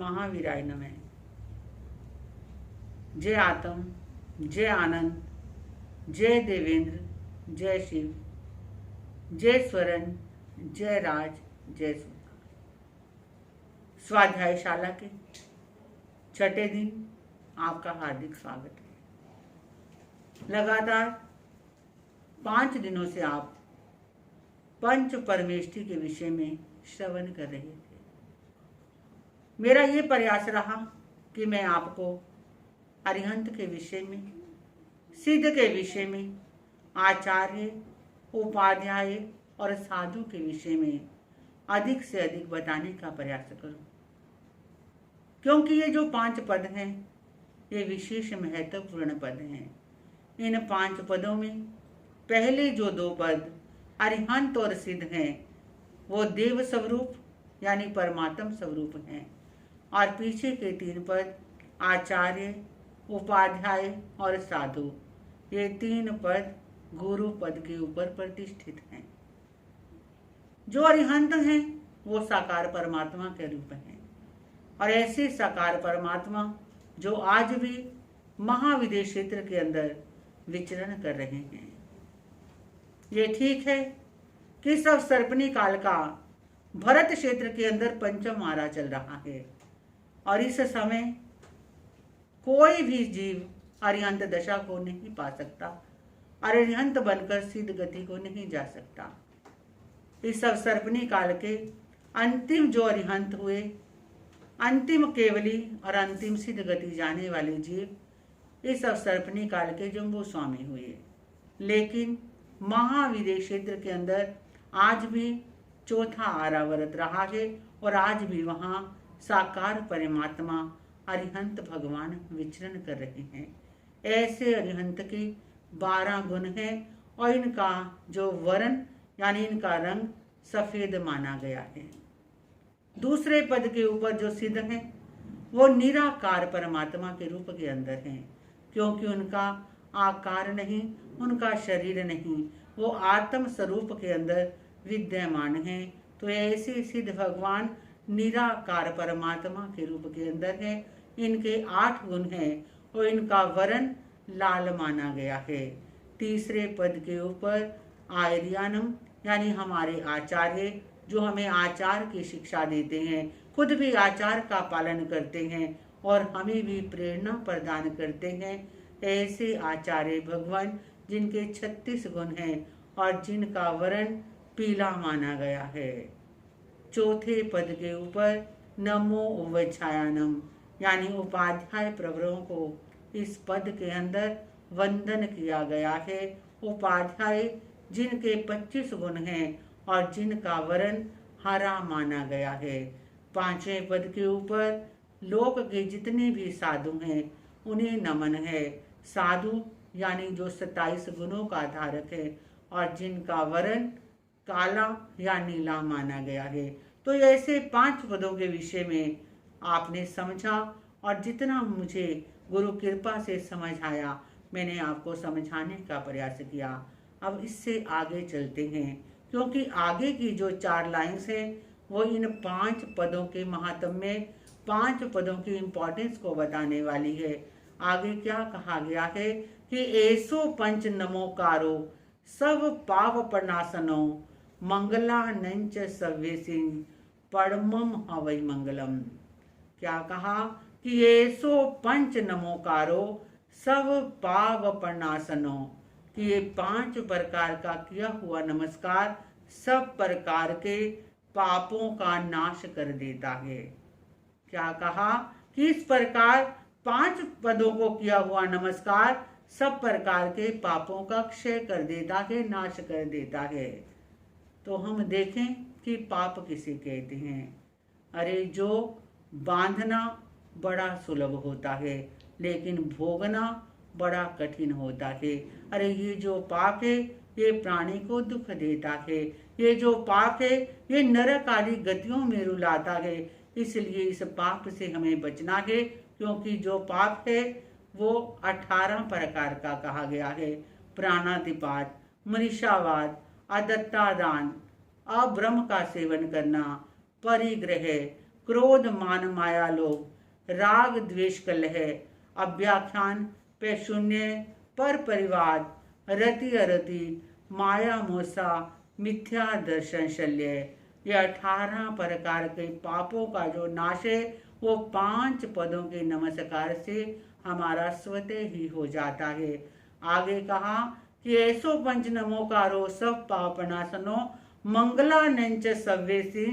महावीराय नमः। जय आत्म, जय आनंद, जय देवेंद्र, जय शिव, जय स्वरण, जय राज, जय सुधा। स्वाध्याय शाला के छठे दिन आपका हार्दिक स्वागत है। लगातार 5 दिनों से आप पंच परमेष्ठी के विषय में श्रवण कर रहे थे। मेरा ये प्रयास रहा कि मैं आपको अरिहंत के विषय में, सिद्ध के विषय में, आचार्य, उपाध्याय और साधु के विषय में अधिक से अधिक बताने का प्रयास करूं, क्योंकि ये जो 5 पद हैं ये विशेष महत्वपूर्ण पद हैं। इन 5 पदों में पहले जो 2 पद अरिहंत और सिद्ध हैं वो देव स्वरूप यानी परमात्म स्वरूप हैं, और पीछे के 3 पद आचार्य, उपाध्याय और साधु, ये 3 पद गुरु पद के ऊपर प्रतिष्ठित हैं। जो अरिहंत हैं वो साकार परमात्मा के रूप हैं, और ऐसे साकार परमात्मा जो आज भी महाविदेश क्षेत्र के अंदर विचरण कर रहे हैं। ये ठीक है कि सब सर्पणी काल का भरत क्षेत्र के अंदर पंचम मारा चल रहा है, और इस समय कोई भी जीव अरिहंत दशा को नहीं पा सकता, अरिहंत बनकर सिद्ध गति को नहीं जा सकता। इस सर्पणी काल के अंतिम जो अरिहंत हुए, अंतिम केवली और अंतिम सिद्ध गति जाने वाले जीव इस सर्पणी काल के जम्बू स्वामी हुए। लेकिन महाविदेश क्षेत्र के अंदर आज भी चौथा आरावरत रहा है, और आज भी वहाँ साकार परमात्मा अरिहंत भगवान विचरण कर रहे हैं। ऐसे अरिहंत के 12 गुण हैं, और इनका जो वर्ण यानी इनका रंग सफेद माना गया है। दूसरे पद के ऊपर जो सिद्ध हैं वो निराकार परमात्मा के रूप के अंदर हैं, क्योंकि उनका आकार नहीं, उनका शरीर नहीं, वो आत्म स्वरूप के अंदर विद्यमान हैं। तो ऐसे सिद्ध भगवान निराकार परमात्मा के रूप के अंदर हैं। इनके 8 गुण हैं और इनका वर्ण लाल माना गया है। तीसरे पद के ऊपर आर्यानम यानी हमारे आचार्य, जो हमें आचार की शिक्षा देते हैं, खुद भी आचार का पालन करते हैं और हमें भी प्रेरणा प्रदान करते हैं। ऐसे आचार्य भगवान जिनके 36 गुण हैं और जिनका वर्ण पीला माना गया है। चौथे पद के ऊपर नमो उवच्छायानम यानी उपाध्याय प्रवरों को इस पद के अंदर वंदन किया गया है। उपाध्याय जिनके 25 गुण हैं और जिनका वर्ण हरा माना गया है। 5वें पद के ऊपर लोक के जितने भी साधु हैं उन्हें नमन है। साधु यानी जो 27 गुणों का धारक है और जिनका वर्ण काला या नीला माना गया है। तो ऐसे 5 पदों के विषय में आपने समझा, और जितना मुझे गुरु कृपा से समझ आया मैंने आपको समझाने का प्रयास किया। अब इससे आगे चलते हैं, क्योंकि आगे की जो 4 लाइन्स हैं वो इन 5 पदों के महात्म्य, 5 पदों की इम्पोर्टेंस को बताने वाली है। आगे क्या कहा गया है कि ऐसो पंच नमोकारो सब पाव प्रणासनो मंगला नंच सव्यसिंह परमम हवै मंगलम। क्या कहा कि ऐसो पंच नमोकारो सब पाव प्रणासनो, कि ये 5 प्रकार का किया हुआ नमस्कार सब प्रकार के पापों का नाश कर देता है। क्या कहा कि इस प्रकार 5 पदों को किया हुआ नमस्कार सब प्रकार के पापों का क्षय कर देता है, नाश कर देता है। तो हम देखें कि पाप किसे कहते हैं। अरे जो बांधना बड़ा सुलभ होता है लेकिन भोगना बड़ा कठिन होता है। अरे ये जो पाप है ये प्राणी को दुख देता है, ये जो पाप है ये नरक आदि गतियों में रुलाता है। इसलिए इस पाप से हमें बचना है, क्योंकि जो पाप है वो 18 प्रकार का कहा गया है। प्राणातिपात, मनीषावाद, अदत्तादान, अब्रह्म का सेवन करना, परिग्रह, क्रोध मान माया लोभ, राग द्वेष कलह, अव्याख्यान पे शून्य, पर परिवाद, रति अरति, माया मोसा, मिथ्या दर्शन शल्य। ये 18 प्रकार के पापों का जो नाश है वो 5 पदों के नमस्कार से हमारा स्वतः ही हो जाता है। आगे कहा कि ऐसो पंच नमोकारो सब पापनाशनो, मंगला नंच सव्यसी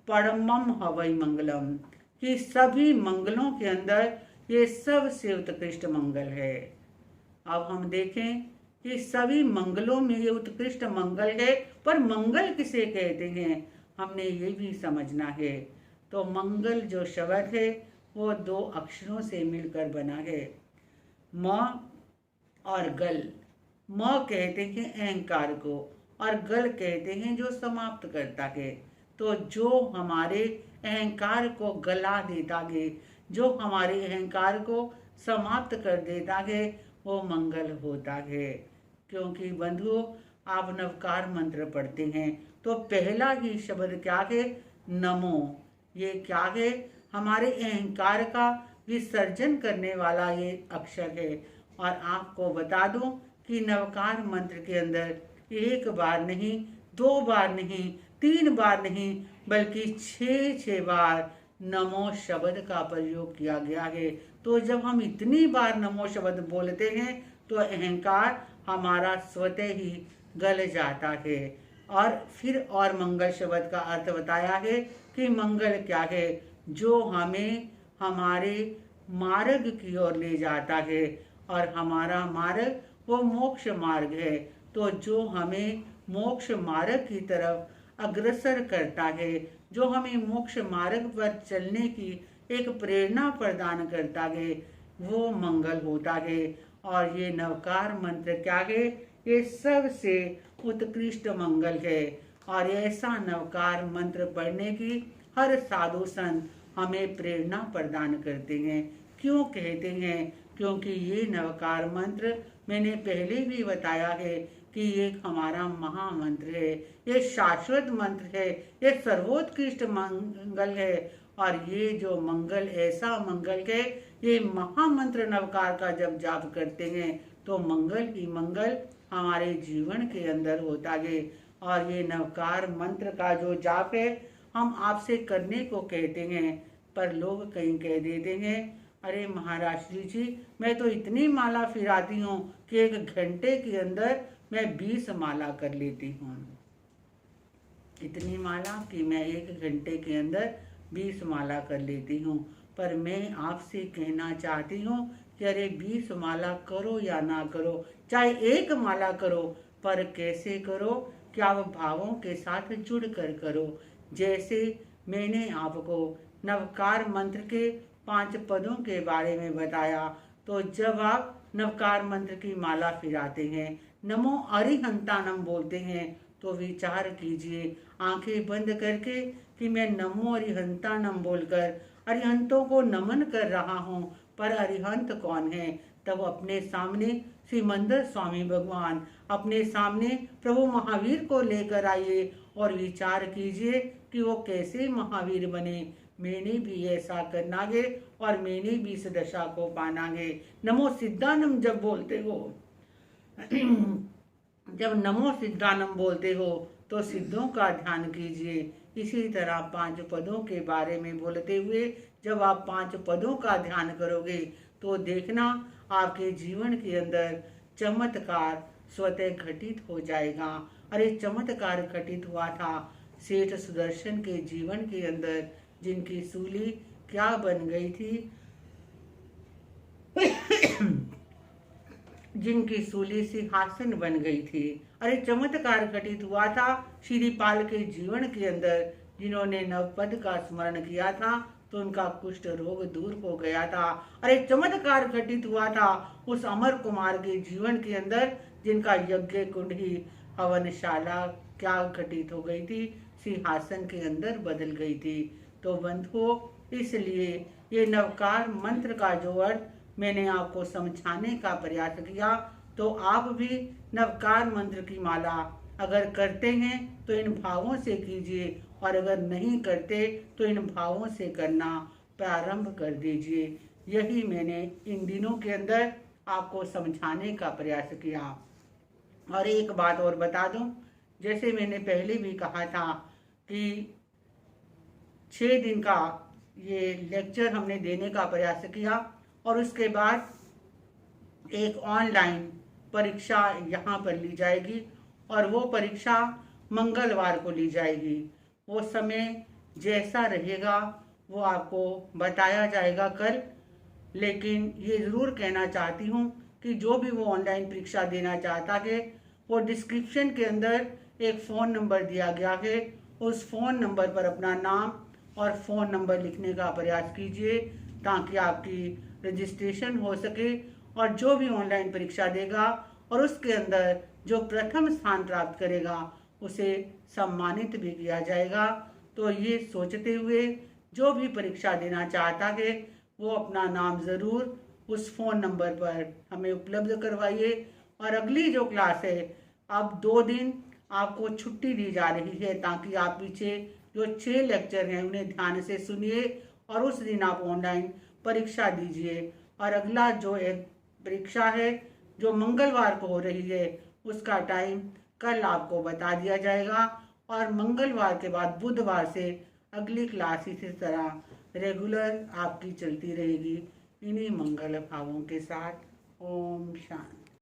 परमम हवै मंगलम, कि सभी मंगलों के अंदर ये सबसे उत्कृष्ट मंगल है। अब हम देखें कि सभी मंगलों में ये उत्कृष्ट मंगल है, पर मंगल किसे कहते हैं हमने ये भी समझना है। तो मंगल जो शब्द है वो 2 अक्षरों से मिलकर बना है, म और गल। म कहते हैं अहंकार को और गल कहते हैं जो समाप्त करता है। तो जो हमारे अहंकार को गला देता है, जो हमारे अहंकार को समाप्त कर देता है, वो मंगल होता है। क्योंकि बंधुओं, आप नवकार मंत्र पढ़ते हैं तो पहला ही शब्द क्या है? नमो। ये क्या है? हमारे अहंकार का विसर्जन करने वाला ये अक्षर है। और आपको बता दूं कि नवकार मंत्र के अंदर 1 बार नहीं, 2 बार नहीं, 3 बार नहीं, बल्कि 6 बार नमो शब्द का प्रयोग किया गया है। तो जब हम इतनी बार नमो शब्द बोलते हैं तो अहंकार हमारा स्वतः ही गल जाता है। और फिर और मंगल शब्द का अर्थ बताया है कि मंगल क्या है? जो हमें हमारे मार्ग की ओर ले जाता है, और हमारा मार्ग वो मोक्ष मार्ग है। तो जो हमें मोक्ष मार्ग की तरफ अग्रसर करता है, जो हमें मोक्ष मार्ग पर चलने की एक प्रेरणा प्रदान करता है, वो मंगल होता है। और ये नवकार मंत्र क्या है? ये सबसे उत्कृष्ट मंगल है। और ऐसा नवकार मंत्र पढ़ने की हर साधु संत हमें प्रेरणा प्रदान करते हैं। क्यों कहते हैं? क्योंकि ये नवकार मंत्र मैंने पहले भी बताया है कि ये हमारा महामंत्र है, ये शाश्वत मंत्र है, ये सर्वोत्कृष्ट मंगल है। और ये जो मंगल ऐसा मंगल है, ये महामंत्र नवकार का जब जाप करते हैं तो मंगल ही मंगल हमारे जीवन के अंदर होता है। और ये नवकार मंत्र का जो जाप है हम आपसे करने को कहते हैं, पर लोग कहीं कह देते हैं, अरे महाराज श्री जी, मैं तो इतनी माला फिराती हूँ कि 1 घंटे के अंदर मैं 20 माला कर लेती हूँ। इतनी माला कि मैं 1 घंटे के अंदर 20 माला कर लेती हूँ। पर मैं आपसे कहना चाहती हूँ कि अरे 20 माला करो या ना करो, चाहे 1 माला करो, पर कैसे करो? क्या वो भावों के साथ जुड़ कर करो। जैसे मैंने आपको नवकार मंत्र के 5 पदों के बारे में बताया, तो जब आप नवकार मंत्र की माला फिराते हैं, नमो अरिहंतानम बोलते हैं, तो विचार कीजिए आंखें बंद करके कि मैं नमो अरिहंतानम बोलकर अरिहंतों को नमन कर रहा हूँ। पर अरिहंत कौन है? तब अपने सामने सिमंदर स्वामी भगवान, अपने सामने प्रभु महावीर को लेकर आइए और विचार कीजिए कि वो कैसे महावीर बने। मैंने भी ऐसा करना है और मैंने भी इस दशा को पाना है। नमो सिद्धानम जब बोलते हो जब नमो सिद्धानम बोलते हो तो सिद्धों का ध्यान कीजिए। इसी तरह 5 पदों के बारे में बोलते हुए जब आप 5 पदों का ध्यान करोगे तो देखना आपके जीवन के अंदर चमत्कार स्वतः घटित हो जाएगा। अरे चमत्कार घटित हुआ था सेठ सुदर्शन के जीवन के अंदर, जिनकी सूली क्या बन गई थी जिनकी सूली सिंहासन बन गई थी। अरे चमत्कार घटित हुआ था श्रीपाल के जीवन के अंदर, जिन्होंने नवपद का स्मरण किया था तो उनका कुष्ठ रोग दूर हो गया था। अरे चमत्कार घटित हुआ था उस अमर कुमार के जीवन के अंदर, जिनका यज्ञ कुंड ही हवनशाला क्या घटित हो गई थी, सिंहासन के अंदर बदल गई थी। तो बंधुओं, इसलिए ये नवकार मंत्र का जो अर्थ मैंने आपको समझाने का प्रयास किया, तो आप भी नवकार मंत्र की माला अगर करते हैं तो इन भावों से कीजिए और अगर नहीं करते तो इन भावों से करना प्रारंभ कर दीजिए। यही मैंने इन दिनों के अंदर आपको समझाने का प्रयास किया। और एक बात और बता दूं, जैसे मैंने पहले भी कहा था कि 6 दिन का ये लेक्चर हमने देने का प्रयास किया और उसके बाद एक ऑनलाइन परीक्षा यहाँ पर ली जाएगी और वो परीक्षा मंगलवार को ली जाएगी। वो समय जैसा रहेगा वो आपको बताया जाएगा कल। लेकिन ये ज़रूर कहना चाहती हूँ कि जो भी वो ऑनलाइन परीक्षा देना चाहता है वो डिस्क्रिप्शन के अंदर एक फ़ोन नंबर दिया गया है, उस फ़ोन नंबर पर अपना नाम और फ़ोन नंबर लिखने का प्रयास कीजिए ताकि आपकी रजिस्ट्रेशन हो सके। और जो भी ऑनलाइन परीक्षा देगा और उसके अंदर जो प्रथम स्थान प्राप्त करेगा उसे सम्मानित भी किया जाएगा। तो ये सोचते हुए जो भी परीक्षा देना चाहता है वो अपना नाम ज़रूर उस फ़ोन नंबर पर हमें उपलब्ध करवाइए। और अगली जो क्लास है, अब 2 दिन आपको छुट्टी दी जा रही है ताकि आप पीछे जो 6 लेक्चर हैं उन्हें ध्यान से सुनिए और उस दिन आप ऑनलाइन परीक्षा दीजिए। और अगला जो एक परीक्षा है जो मंगलवार को हो रही है उसका टाइम कल आपको बता दिया जाएगा। और मंगलवार के बाद बुधवार से अगली क्लास इसी तरह रेगुलर आपकी चलती रहेगी इन्हीं मंगल भावों के साथ। ओम शांति।